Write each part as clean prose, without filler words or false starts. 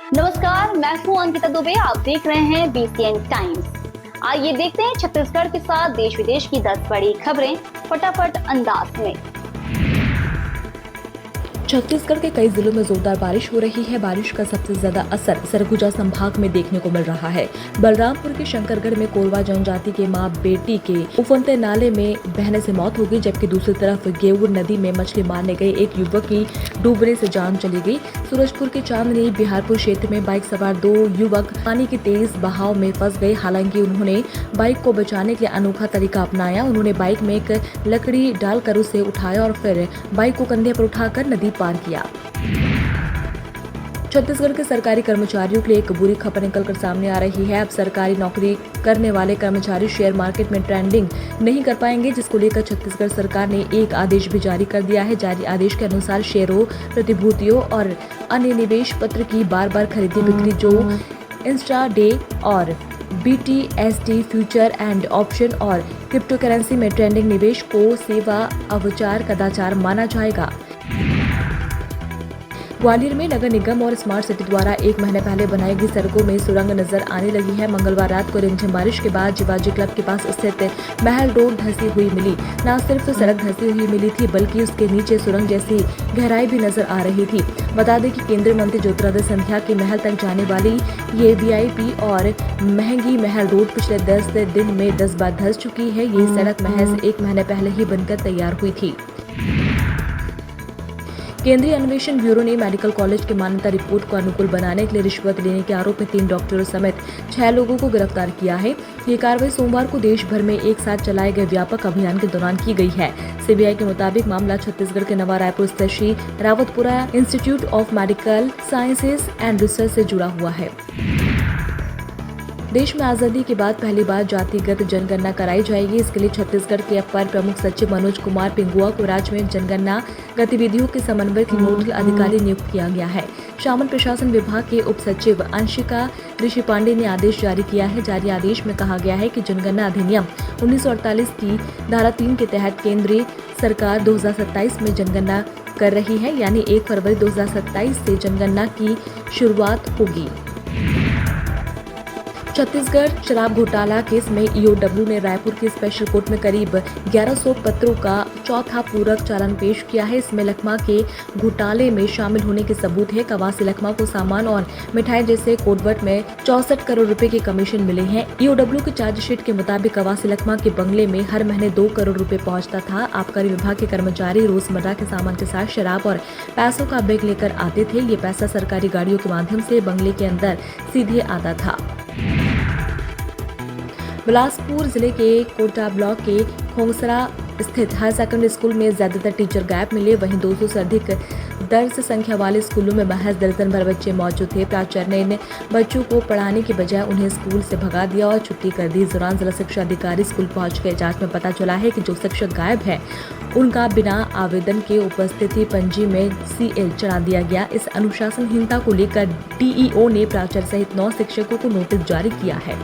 नमस्कार, मैं हूं अंकिता दुबे। आप देख रहे हैं बीसीएन टाइम्स। आइए देखते हैं छत्तीसगढ़ के साथ देश विदेश की 10 बड़ी खबरें फटाफट अंदाज में। छत्तीसगढ़ के कई जिलों में जोरदार बारिश हो रही है। बारिश का सबसे ज्यादा असर सरगुजा संभाग में देखने को मिल रहा है। बलरामपुर के शंकरगढ़ में कोरवा जनजाति के मां बेटी के उफनते नाले में बहने से मौत हो गई, जबकि दूसरी तरफ गेवुर नदी में मछली मारने गए एक युवक की डूबने से जान चली गई। सूरजपुर के चांदनी बिहारपुर क्षेत्र में बाइक सवार 2 युवक पानी के तेज बहाव में फंस गए। हालांकि उन्होंने बाइक को बचाने के लिए अनोखा तरीका अपनाया। उन्होंने बाइक में एक लकड़ी डालकर उसे उठाया और फिर बाइक को कंधे पर उठाकर नदी पार किया। छत्तीसगढ़ के सरकारी कर्मचारियों के लिए एक बुरी खबर निकलकर सामने आ रही है। अब सरकारी नौकरी करने वाले कर्मचारी शेयर मार्केट में ट्रेडिंग नहीं कर पाएंगे, जिसको लेकर छत्तीसगढ़ सरकार ने एक आदेश भी जारी कर दिया है। जारी आदेश के अनुसार शेयरों, प्रतिभूतियों और अन्य निवेश पत्र की बार खरीदी बिक्री जो इंस्ट्राडे और BTSD फ्यूचर एंड ऑप्शन और क्रिप्टो करेंसी में ट्रेडिंग निवेश को सेवा अवचार कदाचार माना जाएगा। ग्वालियर में नगर निगम और स्मार्ट सिटी द्वारा 1 महीने पहले बनाई गई सड़कों में सुरंग नजर आने लगी है। मंगलवार रात को रिमझिम बारिश के बाद शिवाजी क्लब के पास स्थित महल रोड धंसी हुई मिली। न सिर्फ सड़क धंसी हुई मिली थी, बल्कि उसके नीचे सुरंग जैसी गहराई भी नजर आ रही थी। बता दें कि केंद्रीय मंत्री ज्योतिरादित्य सिंधिया के महल तक जाने वाली ये VIP और महंगी महल रोड पिछले 10 दिन में 10 बार धंस चुकी है। ये सड़क महज 1 महीने पहले ही बनकर तैयार हुई थी। केंद्रीय अन्वेषण ब्यूरो ने मेडिकल कॉलेज की मान्यता रिपोर्ट को अनुकूल बनाने के लिए रिश्वत लेने के आरोप में 3 डॉक्टरों समेत 6 लोगों को गिरफ्तार किया है। ये कार्रवाई सोमवार को देश भर में एक साथ चलाए गए व्यापक अभियान के दौरान की गई है। CBI के मुताबिक मामला छत्तीसगढ़ के नवा रायपुर स्थित Shri Rawatpura institute of medical sciences and research से जुड़ा हुआ है। देश में आजादी के बाद पहली बार जातिगत जनगणना कराई जाएगी। इसके लिए छत्तीसगढ़ के अपर प्रमुख सचिव मनोज कुमार पिंगुआ को राज्य में जनगणना गतिविधियों के समन्वय की नोडल अधिकारी नियुक्त किया गया है। शासन प्रशासन विभाग के उप सचिव अंशिका ऋषि पांडे ने आदेश जारी किया है। जारी आदेश में कहा गया है कि जनगणना अधिनियम 1948 की धारा 3 के तहत केंद्रीय सरकार 2027 में जनगणना कर रही है, यानी 1 फरवरी 2027 से जनगणना की शुरुआत होगी। छत्तीसगढ़ शराब घोटाला केस में EOW ने रायपुर की स्पेशल कोर्ट में करीब 1100 पत्रों का चौथा पूरक चालान पेश किया है। इसमें लखमा के घोटाले में शामिल होने के सबूत है। कवासी लखमा को सामान और मिठाई जैसे कोडवर्ड में 64 करोड़ रुपए के कमीशन मिले हैं। EOW की चार्जशीट के मुताबिक कवासी लखमा के बंगले में हर महीने 2 करोड़ रुपए पहुंचता था। आबकारी विभाग के कर्मचारी रोजमर्रा के सामान के साथ शराब और पैसों का बैग लेकर आते थे। ये पैसा सरकारी गाड़ियों के माध्यम से बंगले के अंदर सीधे आता था। बिलासपुर जिले के कोटा ब्लॉक के खोंगसरा स्थित हायर सेकेंडरी स्कूल में ज्यादातर टीचर गायब मिले। वहीं 200 से अधिक दर्ज संख्या वाले स्कूलों में महज दर्जन भर बच्चे मौजूद थे। प्राचार्य ने इन बच्चों को पढ़ाने के बजाय उन्हें स्कूल से भगा दिया और छुट्टी कर दी। इस दौरान जिला शिक्षा अधिकारी स्कूल पहुंच गए। जांच में पता चला है कि जो शिक्षक गायब है उनका बिना आवेदन के उपस्थिति पंजी में CL चढ़ा दिया गया। इस अनुशासनहीनता को लेकर DEO ने प्राचार्य सहित 9 शिक्षकों को नोटिस जारी किया है।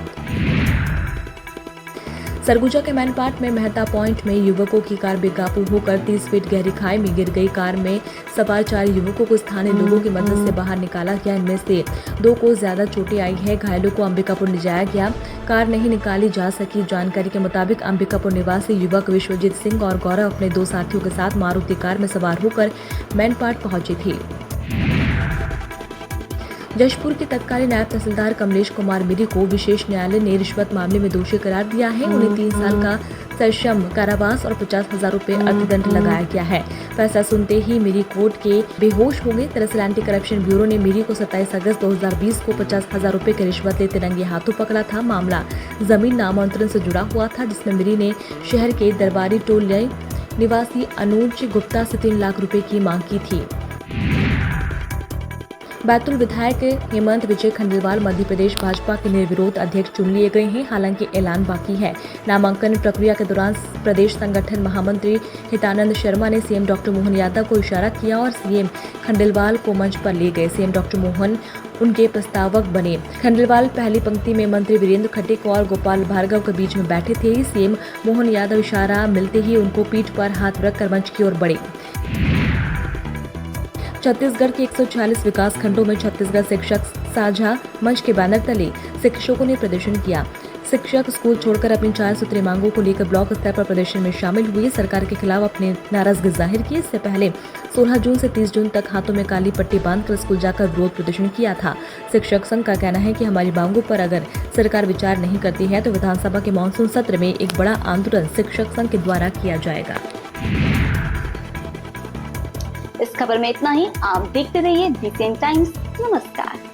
सरगुजा के मैनपाट में मेहता पॉइंट में युवकों की कार बेकाबू होकर 30 फीट गहरी खाई में गिर गई। कार में सवार 4 युवकों को स्थानीय लोगों की मदद से बाहर निकाला गया। इनमें से 2 को ज्यादा चोटें आई है। घायलों को अंबिकापुर ले जाया गया। कार नहीं निकाली जा सकी। जानकारी के मुताबिक अंबिकापुर निवासी युवक विश्वजीत सिंह और गौरव अपने 2 साथियों के साथ मारुति कार में सवार होकर मैनपाट पहुंचे थे। जशपुर के तत्कालीन नायब तहसीलदार कमलेश कुमार मिरी को विशेष न्यायालय ने रिश्वत मामले में दोषी करार दिया है। उन्हें 3 साल का सश्रम कारावास और 50,000 रुपए अर्थदंड लगाया गया है। फैसला सुनते ही मिरी कोर्ट के बेहोश हो गए। दरअसल एंटी करप्शन ब्यूरो ने मिरी को 27 अगस्त 2020 को 50,000 रुपए की रिश्वत लेते रंगे हाथों पकड़ा था। मामला जमीन नामांतरण से जुड़ा हुआ था, जिसमें मिरी ने शहर के दरबारी टोले निवासी अनुज गुप्ता से 3 लाख रुपए की मांग की थी। बैतूल विधायक हेमंत विजय खंडेलवाल मध्य प्रदेश भाजपा के निर्विरोध अध्यक्ष चुन लिए गए हैं। हालांकि ऐलान बाकी है। नामांकन प्रक्रिया के दौरान प्रदेश संगठन महामंत्री हितानंद शर्मा ने CM डॉक्टर मोहन यादव को इशारा किया और CM खंडेलवाल को मंच पर ले गए। CM डॉक्टर मोहन उनके प्रस्तावक बने। खंडेलवाल पहली पंक्ति में मंत्री वीरेंद्र खटीक और गोपाल भार्गव के बीच में बैठे थे। CM मोहन यादव इशारा मिलते ही उनको पीठ पर हाथ रखकर मंच की ओर बढ़े। छत्तीसगढ़ के 146 विकास खंडों में छत्तीसगढ़ शिक्षक साझा मंच के बैनर तले शिक्षकों ने प्रदर्शन किया। शिक्षक स्कूल छोड़कर अपनी 4 सूत्रीय मांगों को लेकर ब्लॉक स्तर पर प्रदर्शन में शामिल हुए, सरकार के खिलाफ अपने नाराजगी जाहिर की। इससे पहले 16 जून से 30 जून तक हाथों में काली पट्टी बांधकर स्कूल जाकर विरोध प्रदर्शन किया था। शिक्षक संघ का कहना है कि हमारी मांगों पर अगर सरकार विचार नहीं करती है तो विधानसभा के मानसून सत्र में एक बड़ा आंदोलन शिक्षक संघ के द्वारा किया जाएगा। इस खबर में इतना ही। आप देखते रहिए बीसीएन टाइम्स। नमस्कार।